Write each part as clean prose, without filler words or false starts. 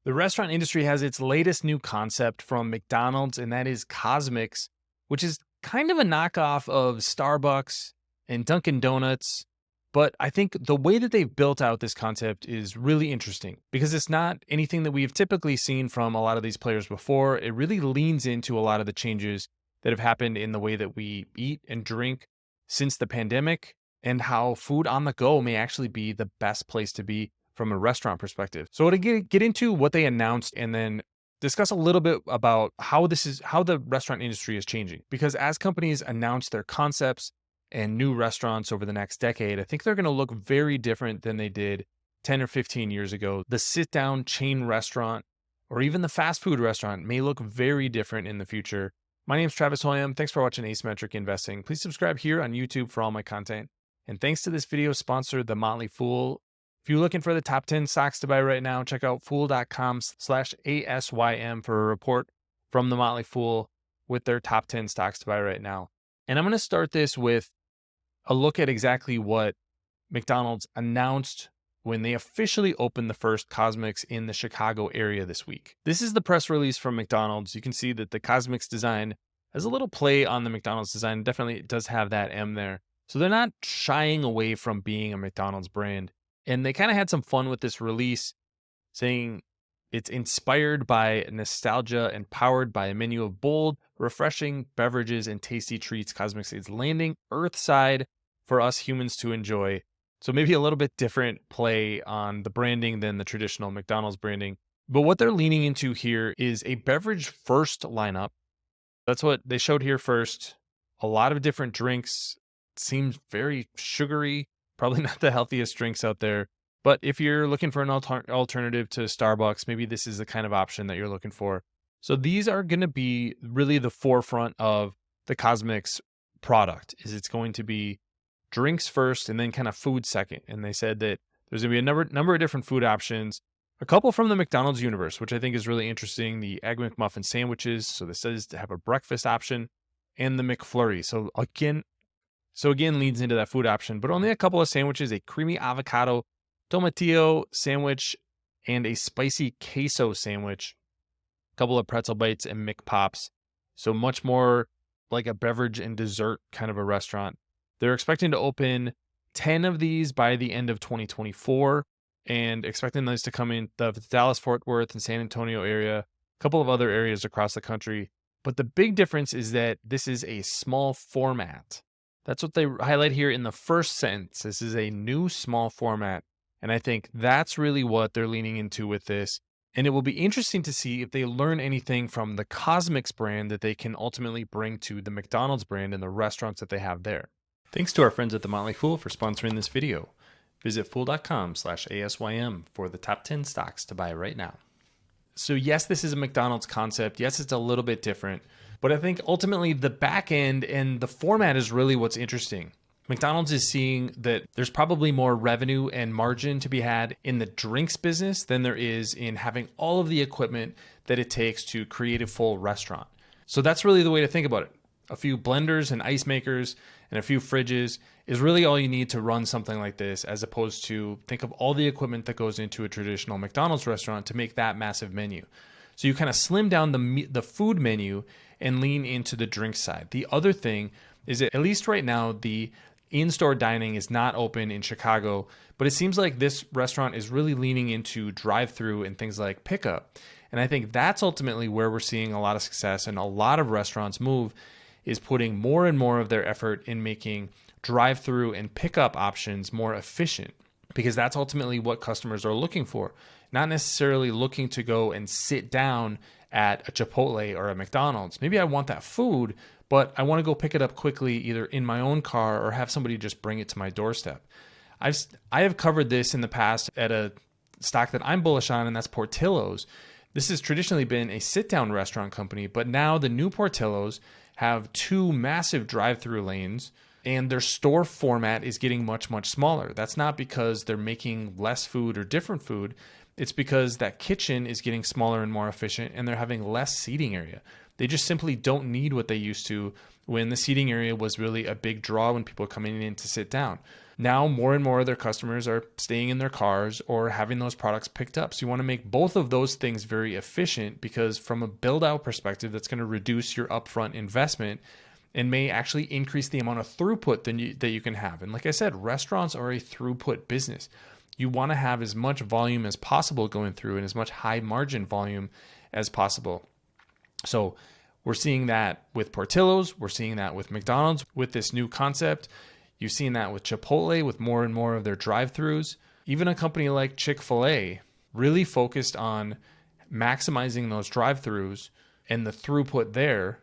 The restaurant industry has its latest new concept from McDonald's, and that is CosMc's, which is kind of a knockoff of Starbucks and Dunkin' Donuts. But I think the way that they've built out this concept is really interesting because it's not anything that we've typically seen from a lot of these players before. It really leans into a lot of the changes that have happened in the way that we eat and drink since the pandemic, and how food on the go may actually be the best place to be from a restaurant perspective. So to get into what they announced and then discuss a little bit about how the restaurant industry is changing. Because as companies announce their concepts and new restaurants over the next decade, I think they're going to look very different than they did 10 or 15 years ago. The sit down chain restaurant or even the fast food restaurant may look very different in the future. My name is Travis Hoium. Thanks for watching Asymmetric Investing. Please subscribe here on YouTube for all my content. And thanks to this video sponsor, The Motley Fool. If you're looking for the top 10 stocks to buy right now, check out fool.com/ASYM for a report from The Motley Fool with their top 10 stocks to buy right now. And I'm going to start this with a look at exactly what McDonald's announced when they officially opened the first CosMc's in the Chicago area this week. This is the press release from McDonald's. You can see that the CosMc's design has a little play on the McDonald's design. Definitely it does have that M there. So they're not shying away from being a McDonald's brand. And they kind of had some fun with this release, saying it's inspired by nostalgia and powered by a menu of bold, refreshing beverages and tasty treats. CosMc's is landing Earthside for us humans to enjoy. So maybe a little bit different play on the branding than the traditional McDonald's branding. But what they're leaning into here is a beverage first lineup. That's what they showed here first. A lot of different drinks. Seems very sugary. Probably not the healthiest drinks out there. But if you're looking for an alternative to Starbucks, maybe this is the kind of option that you're looking for. So these are going to be really the forefront of the CosMc's product. It's going to be drinks first and then kind of food second. And they said that there's going to be a number of different food options. A couple from the McDonald's universe, which I think is really interesting. The Egg McMuffin sandwiches. So this says to have a breakfast option, and the McFlurry. So again, leads into that food option, but only a couple of sandwiches: a creamy avocado tomatillo sandwich and a spicy queso sandwich, a couple of pretzel bites and McPops. So much more like a beverage and dessert kind of a restaurant. They're expecting to open 10 of these by the end of 2024 and expecting those to come in the Dallas, Fort Worth, and San Antonio area, a couple of other areas across the country. But the big difference is that this is a small format. That's what they highlight here in the first sentence. This is a new small format. And I think that's really what they're leaning into with this. And it will be interesting to see if they learn anything from the CosMc's brand that they can ultimately bring to the McDonald's brand and the restaurants that they have there. Thanks to our friends at The Motley Fool for sponsoring this video. Visit fool.com/ASYM for the top 10 stocks to buy right now. So yes, this is a McDonald's concept. Yes, it's a little bit different. But I think ultimately the back end and the format is really what's interesting. McDonald's is seeing that there's probably more revenue and margin to be had in the drinks business than there is in having all of the equipment that it takes to create a full restaurant. So that's really the way to think about it. A few blenders and ice makers and a few fridges is really all you need to run something like this, as opposed to think of all the equipment that goes into a traditional McDonald's restaurant to make that massive menu. So you kind of slim down the food menu and lean into the drink side. The other thing is that, at least right now, the in-store dining is not open in Chicago, but it seems like this restaurant is really leaning into drive-through and things like pickup. And I think that's ultimately where we're seeing a lot of success, and a lot of restaurants move is putting more and more of their effort in making drive-through and pickup options more efficient, because that's ultimately what customers are looking for. Not necessarily looking to go and sit down at a Chipotle or a McDonald's. Maybe I want that food, but I want to go pick it up quickly, either in my own car or have somebody just bring it to my doorstep. I have covered this in the past at a stock that I'm bullish on, and that's Portillo's. This has traditionally been a sit-down restaurant company, but now the new Portillo's have 2 massive drive-through lanes, and their store format is getting much, much smaller. That's not because they're making less food or different food. It's because that kitchen is getting smaller and more efficient, and they're having less seating area. They just simply don't need what they used to when the seating area was really a big draw when people were coming in to sit down. Now, more and more of their customers are staying in their cars or having those products picked up. So you want to make both of those things very efficient, because from a build out perspective, that's going to reduce your upfront investment and may actually increase the amount of throughput that you can have. And like I said, restaurants are a throughput business. You want to have as much volume as possible going through and as much high margin volume as possible. So we're seeing that with Portillo's. We're seeing that with McDonald's with this new concept. You've seen that with Chipotle with more and more of their drive-thrus. Even a company like Chick-fil-A really focused on maximizing those drive-thrus and the throughput there,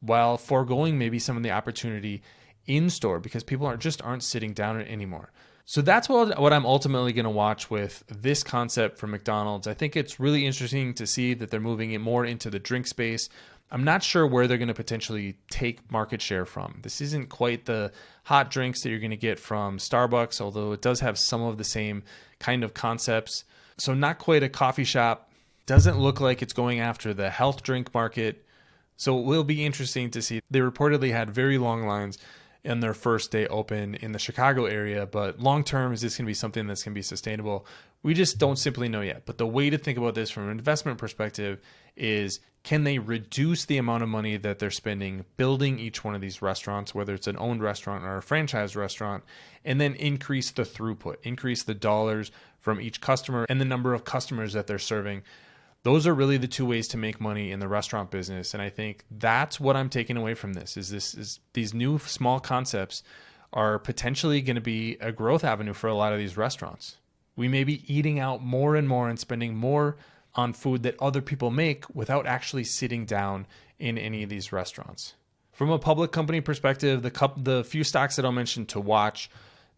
while foregoing maybe some of the opportunity in store, because people aren't sitting down anymore. So that's what I'm ultimately going to watch with this concept from McDonald's. I think it's really interesting to see that they're moving it more into the drink space. I'm not sure where they're going to potentially take market share from. This isn't quite the hot drinks that you're going to get from Starbucks, although it does have some of the same kind of concepts. So not quite a coffee shop. Doesn't look like it's going after the health drink market. So it will be interesting to see. They reportedly had very long lines in their first day open in the Chicago area, but long term, is this going to be something that's going to be sustainable? We just don't simply know yet. But the way to think about this from an investment perspective is, can they reduce the amount of money that they're spending building each one of these restaurants, whether it's an owned restaurant or a franchise restaurant, and then increase the throughput, increase the dollars from each customer and the number of customers that they're serving. Those are really the two ways to make money in the restaurant business. And I think that's what I'm taking away from this, is these new small concepts are potentially going to be a growth avenue for a lot of these restaurants. We may be eating out more and more and spending more on food that other people make without actually sitting down in any of these restaurants. From a public company perspective, the few stocks that I'll mention to watch,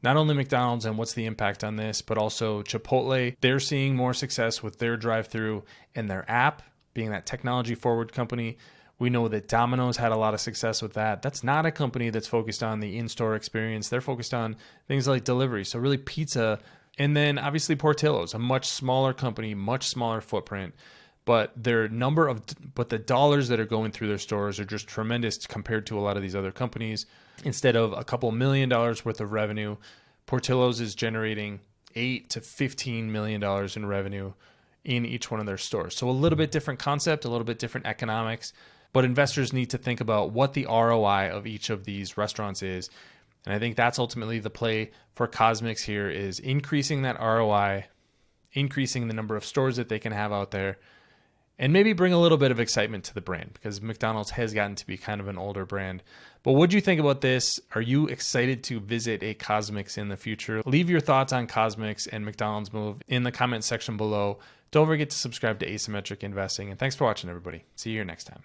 not only McDonald's and what's the impact on this, but also Chipotle. They're seeing more success with their drive-thru and their app, being that technology forward company. We know that Domino's had a lot of success with that. That's not a company that's focused on the in-store experience. They're focused on things like delivery. So really pizza. And then obviously Portillo's, a much smaller company, much smaller footprint, but the dollars that are going through their stores are just tremendous compared to a lot of these other companies. Instead of a couple $1 million worth of revenue, Portillo's is generating $8 to $15 million in revenue in each one of their stores. So a little bit different concept, a little bit different economics, but investors need to think about what the ROI of each of these restaurants is. And I think that's ultimately the play for CosMc here, is increasing that ROI, increasing the number of stores that they can have out there, and maybe bring a little bit of excitement to the brand, because McDonald's has gotten to be kind of an older brand. But what do you think about this? Are you excited to visit a CosMc in the future? Leave your thoughts on CosMc and McDonald's move in the comment section below. Don't forget to subscribe to Asymmetric Investing. And thanks for watching, everybody. See you here next time.